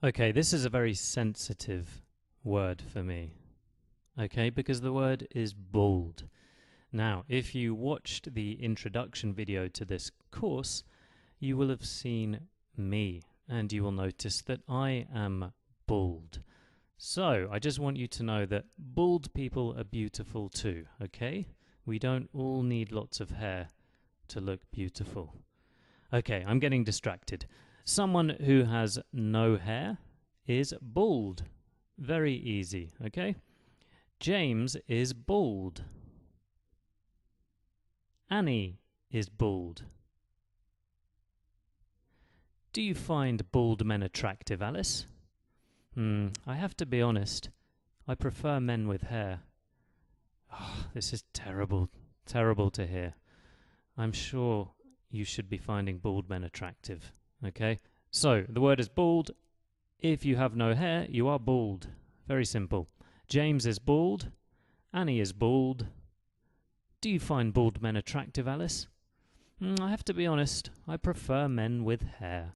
Okay, this is a very sensitive word for me, okay, because the word is bald. Now, if you watched the introduction video to this course, you will have seen me, and you will notice that I am bald. So, I just want you to know that bald people are beautiful too, okay? We don't all need lots of hair to look beautiful. Okay, I'm getting distracted. Someone who has no hair is bald. Very easy, okay? James is bald. Annie is bald. Do you find bald men attractive, Alice? I have to be honest. I prefer men with hair. Oh, this is terrible, terrible to hear. I'm sure you should be finding bald men attractive, okay? So, the word is bald. If you have no hair, you are bald. Very simple. James is bald. Annie is bald. Do you find bald men attractive, Alice? I have to be honest. I prefer men with hair.